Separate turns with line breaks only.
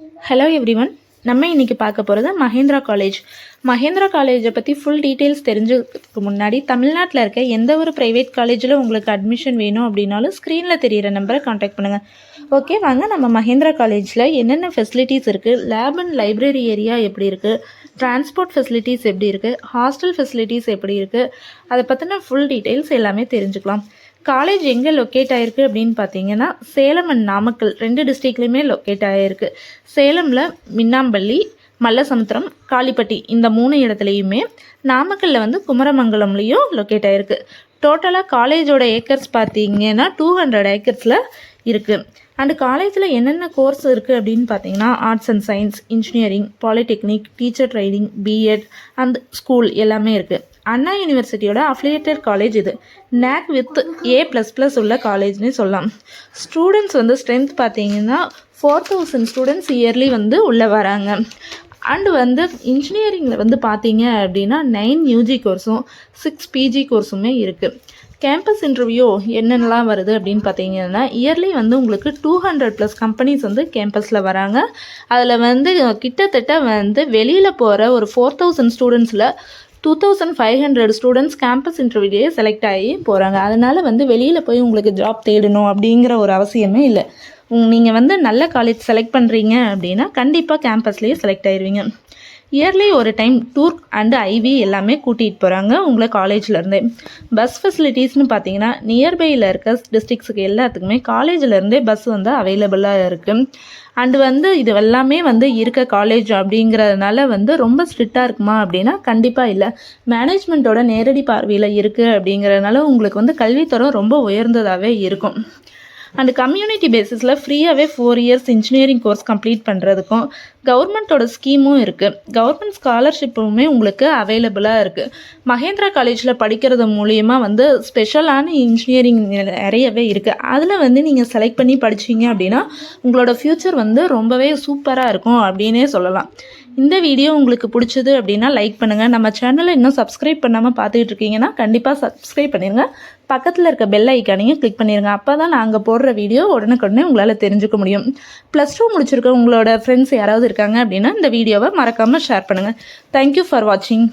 Hello everyone, நம்ம இன்றைக்கி பார்க்க போகிறது மஹேந்திரா காலேஜ். மஹேந்திரா காலேஜை பற்றி ஃபுல் டீட்டெயில்ஸ் தெரிஞ்சதுக்கு முன்னாடி தமிழ்நாட்டில் இருக்க எந்த ஒரு ப்ரைவேட் காலேஜில் உங்களுக்கு அட்மிஷன் வேணும் அப்படின்னாலும் ஸ்க்ரீனில் தெரிகிற நம்பரை காண்டாக்ட் பண்ணுங்கள். ஓகே, வாங்க நம்ம மஹேந்திரா காலேஜில் என்னென்ன ஃபெசிலிட்டிஸ் இருக்குது, லேப் அண்ட் லைப்ரரி ஏரியா எப்படி இருக்குது, டிரான்ஸ்போர்ட் ஃபெசிலிட்டிஸ் எப்படி இருக்குது, ஹாஸ்டல் ஃபெசிலிட்டிஸ் எப்படி இருக்குது, அதை பற்றின ஃபுல் டீட்டெயில்ஸ் எல்லாமே தெரிஞ்சுக்கலாம். காலேஜ் எங்கே லொக்கேட் ஆகிருக்கு அப்படின்னு பார்த்தீங்கன்னா, சேலம் அண்ட் நாமக்கல் 2 டிஸ்ட்ரிக்ட்லேயுமே லொக்கேட் ஆகிருக்கு. சேலமில் மின்னாம்பள்ளி, மல்லசமுத்திரம், காளிப்பட்டி இந்த 3 இடத்துலையுமே, நாமக்கல்லில் வந்து குமரமங்கலம்லேயும் லொக்கேட் ஆகிருக்கு. டோட்டலாக காலேஜோட ஏக்கர்ஸ் பார்த்தீங்கன்னா 200 ஏக்கர்ஸில் இருக்குது. அண்டு காலேஜில் என்னென்ன கோர்ஸ் இருக்குது அப்படின்னு பார்த்தீங்கன்னா, arts and science, engineering, polytechnic, teacher training, BEd and school எல்லாமே இருக்குது. அண்ணா யூனிவர்சிட்டியோட அஃபிலியேட்டட் காலேஜ் இது. NAC வித் A++ உள்ள காலேஜ்னே சொல்லலாம். ஸ்டூடெண்ட்ஸ் வந்து ஸ்ட்ரென்த் பார்த்தீங்கன்னா 4000 ஸ்டூடெண்ட்ஸ் இயர்லி வந்து உள்ளே வராங்க. அண்டு வந்து இன்ஜினியரிங்கில் வந்து பார்த்தீங்க அப்படின்னா 9 UG கோர்ஸும் 6 PG கோர்ஸுமே இருக்குது. கேம்பஸ் இன்டர்வியூ என்னென்னலாம் வருது அப்படின்னு பார்த்தீங்கன்னா, இயர்லி வந்து உங்களுக்கு 200+ கம்பெனிஸ் வந்து கேம்பஸில் வராங்க. அதில் வந்து கிட்டத்தட்ட வந்து வெளியில் போகிற ஒரு 4000 ஸ்டூடெண்ட்ஸில் 2500 ஸ்டூடெண்ட்ஸ் கேம்பஸ் இன்டர்வியூலேயே செலக்ட் ஆகி போகிறாங்க. அதனால் வந்து வெளியில் போய் உங்களுக்கு ஜாப் தேடணும் அப்படிங்கிற ஒரு அவசியமே இல்லை. நீங்கள் வந்து நல்ல காலேஜ் செலக்ட் பண்ணுறீங்க அப்படின்னா கண்டிப்பாக கேம்பஸ்லேயே செலக்ட் ஆயிடுவீங்க. இயர்லி ஒரு டைம் டூர் அண்டு ஐவி எல்லாமே கூட்டிகிட்டு போகிறாங்க உங்களை காலேஜ்லேருந்தே. பஸ் ஃபெசிலிட்டிஸ்னு பார்த்தீங்கன்னா, நியர்பையில் இருக்க டிஸ்ட்ரிக்ஸுக்கு எல்லாத்துக்குமே காலேஜிலேருந்தே பஸ் வந்து அவைலபிளாக இருக்குது. அண்டு வந்து இது எல்லாமே வந்து இருக்க காலேஜ் அப்படிங்கிறதுனால வந்து ரொம்ப ஸ்ட்ரிக்டாக இருக்குமா அப்படின்னா கண்டிப்பாக இல்லை. மேனேஜ்மெண்ட்டோட நேரடி பார்வையில் இருக்குது அப்படிங்கிறதுனால உங்களுக்கு வந்து கல்வித்தரம் ரொம்ப உயர்ந்ததாகவே இருக்கும். அண்டு கம்யூனிட்டி பேசிஸில் ஃப்ரீயாகவே 4 இயர்ஸ் இன்ஜினியரிங் கோர்ஸ் கம்ப்ளீட் பண்ணுறதுக்கும் கவர்மெண்ட்டோட ஸ்கீமும் இருக்குது. கவர்மெண்ட் ஸ்காலர்ஷிப்புமே உங்களுக்கு அவைலபிளாக இருக்குது. மஹேந்திரா காலேஜில் படிக்கிறது மூலிமா வந்து ஸ்பெஷலான இன்ஜினியரிங் நிறையவே இருக்குது. அதில் வந்து நீங்கள் செலக்ட் பண்ணி படிச்சிங்க அப்படின்னா உங்களோட ஃப்யூச்சர் வந்து ரொம்பவே சூப்பராக இருக்கும் அப்படின்னே சொல்லலாம். இந்த வீடியோ உங்களுக்கு பிடிச்சது அப்படின்னா லைக் பண்ணுங்கள். நம்ம சேனலை இன்னும் சப்ஸ்கிரைப் பண்ணாமல் பார்த்துக்கிட்டு இருக்கீங்கன்னா கண்டிப்பாக சப்ஸ்கிரைப் பண்ணிடுங்க. பக்கத்தில் இருக்க பெல் ஐக்கானையும் கிளிக் பண்ணிடுங்க. அப்போ தான் நாங்கள் போடுற வீடியோ உடனுக்குடனே உங்களால் தெரிஞ்சுக்க முடியும். +2 முடிச்சிருக்க உங்களோட ஃப்ரெண்ட்ஸ் யாராவது இருக்காங்க அப்படின்னா இந்த வீடியோவை மறக்காமல் ஷேர் பண்ணுங்கள். தேங்க்யூ ஃபார் வாட்சிங்.